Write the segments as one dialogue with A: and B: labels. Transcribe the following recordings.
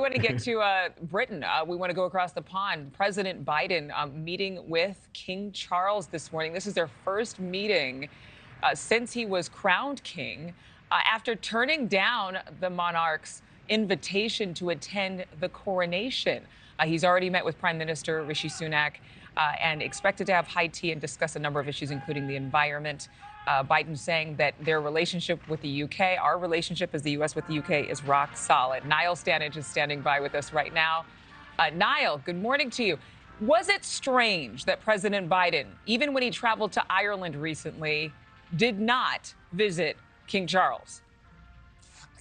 A: want to get to Britain. We want to go across the pond. President Biden meeting with King Charles this morning. This is their first meeting since he was crowned king after turning down the monarch's invitation to attend the coronation. He's already met with Prime Minister Rishi Sunak and expected to have high tea and discuss a number of issues, including the environment. Biden saying that their relationship with the UK, our relationship as the U.S. with the UK, is rock solid. Niall Stanage is standing by with us right now. Niall, good morning to you. Was it strange that President Biden, even when he traveled to Ireland recently, did not visit King Charles?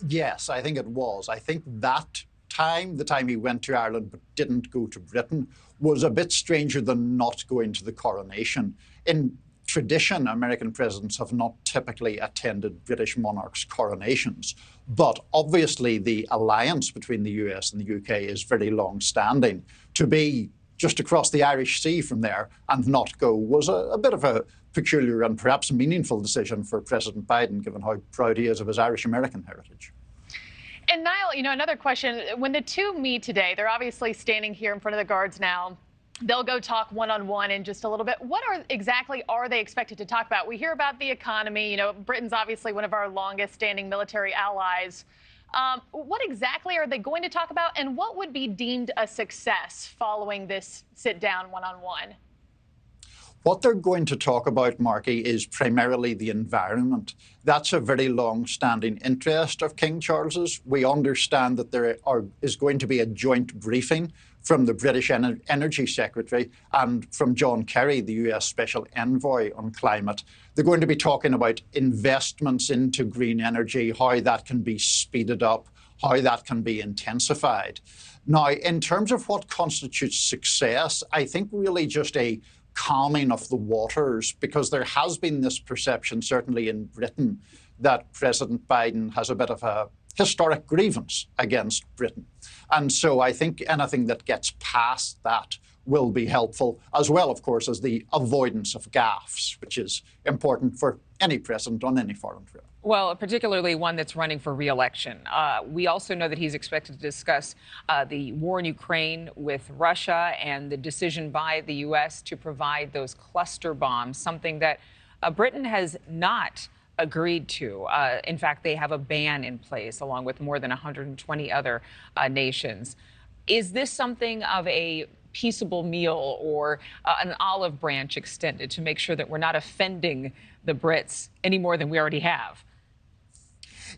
B: Yes, I think it was. I think that time, the time he went to Ireland but didn't go to Britain, was a bit stranger than not going to the coronation. In tradition, American presidents have not typically attended British monarchs' coronations. But obviously, the alliance between the US and the UK is very long-standing. To be just across the Irish Sea from there and not go was a bit of a peculiar and perhaps meaningful decision for President Biden, given how proud he is of his Irish-American heritage.
C: And Niall, another question. When the two meet today, they're obviously standing here in front of the guards now. They'll go talk one-on-one in just a little bit. What exactly are they expected to talk about? We hear about the economy. Britain's obviously one of our longest-standing military allies. What exactly are they going to talk about, and what would be deemed a success following this sit-down one-on-one?
B: What they're going to talk about, Markie, is primarily the environment. That's a very long-standing interest of King Charles's. We understand that there is going to be a joint briefing from the British Energy Secretary and from John Kerry, the US Special Envoy on Climate. They're going to be talking about investments into green energy, how that can be speeded up, how that can be intensified. Now, in terms of what constitutes success, I think really just a calming of the waters, because there has been this perception, certainly in Britain, that President Biden has a bit of a historic grievance against Britain. And so I think anything that gets past that will be helpful, as well, of course, as the avoidance of gaffes, which is important for any president on any foreign trip.
A: Well, particularly one that's running for re-election. We also know that he's expected to discuss the war in Ukraine with Russia and the decision by the U.S. to provide those cluster bombs, something that Britain has not agreed to. In fact, they have a ban in place, along with more than 120 other nations. Is this something of a peaceable meal or an olive branch extended to make sure that we're not offending the Brits any more than we already have?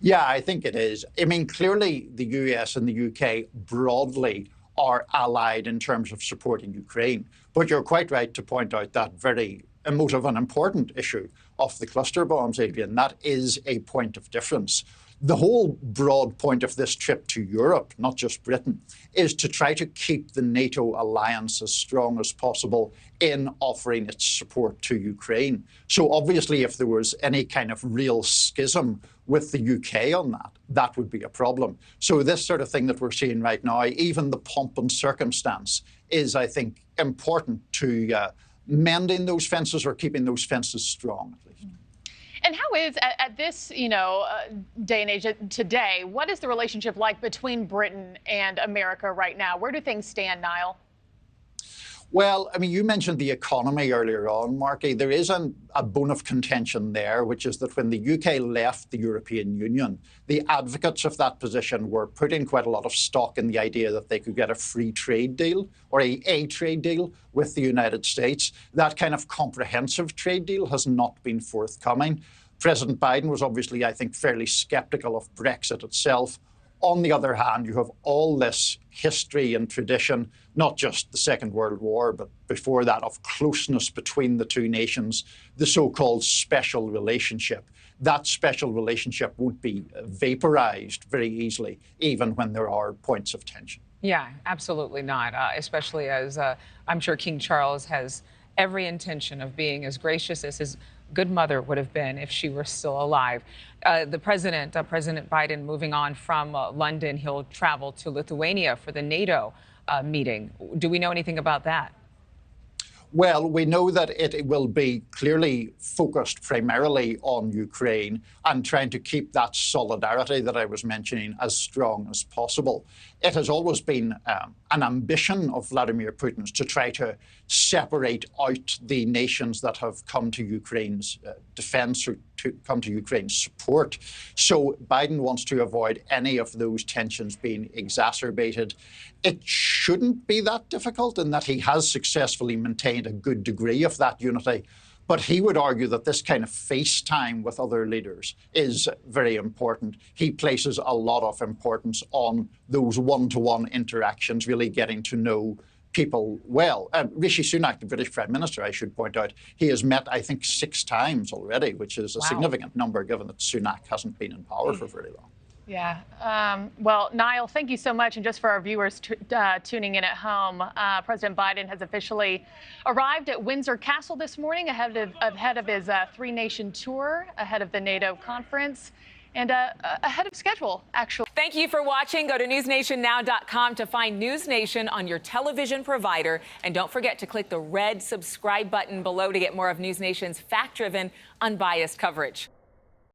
B: Yeah, I think it is. I mean, clearly the US and the UK broadly are allied in terms of supporting Ukraine. But you're quite right to point out that very emotive and important issue of the cluster bombs, Adrienne. That is a point of difference. The whole broad point of this trip to Europe, not just Britain, is to try to keep the NATO alliance as strong as possible in offering its support to Ukraine. So obviously, if there was any kind of real schism with the UK on that, that would be a problem. So this sort of thing that we're seeing right now, even the pomp and circumstance, is, I think, important to mending those fences or keeping those fences strong, at least.
C: And how is, at this, day and age today, what is the relationship like between Britain and America right now? Where do things stand, Niall?
B: Well, I mean, you mentioned the economy earlier on, Markie. There is a bone of contention there, which is that when the UK left the European Union, the advocates of that position were putting quite a lot of stock in the idea that they could get a free trade deal or a trade deal with the United States. That kind of comprehensive trade deal has not been forthcoming. President Biden was obviously, I think, fairly skeptical of Brexit itself. On the other hand, you have all this history and tradition, not just the Second World War, but before that, of closeness between the two nations, the so-called special relationship. That special relationship won't be vaporized very easily, even when there are points of tension.
A: Yeah, absolutely not, especially as I'm sure King Charles has every intention of being as gracious as his good mother would have been if she were still alive. The president, President Biden, moving on from London, he'll travel to Lithuania for the NATO meeting. Do we know anything about that?
B: Well, we know that it will be clearly focused primarily on Ukraine and trying to keep that solidarity that I was mentioning as strong as possible. It has always been an ambition of Vladimir Putin's to try to separate out the nations that have come to Ukraine's defense or to come to Ukraine's support. So Biden wants to avoid any of those tensions being exacerbated. It shouldn't be that difficult in that he has successfully maintained a good degree of that unity. But he would argue that this kind of FaceTime with other leaders is very important. He places a lot of importance on those one-to-one interactions, really getting to know people well. Rishi Sunak, the British Prime Minister, I should point out, he has met, I think, 6 times already, which is a significant number given that Sunak hasn't been in power for very long.
C: Yeah. Well, Niall, thank you so much. And just for our viewers tuning in at home, President Biden has officially arrived at Windsor Castle this morning ahead of his 3-nation tour, ahead of the NATO conference, and ahead of schedule, actually.
A: Thank you for watching. Go to newsnationnow.com to find NewsNation on your television provider. And don't forget to click the red subscribe button below to get more of NewsNation's fact-driven, unbiased coverage.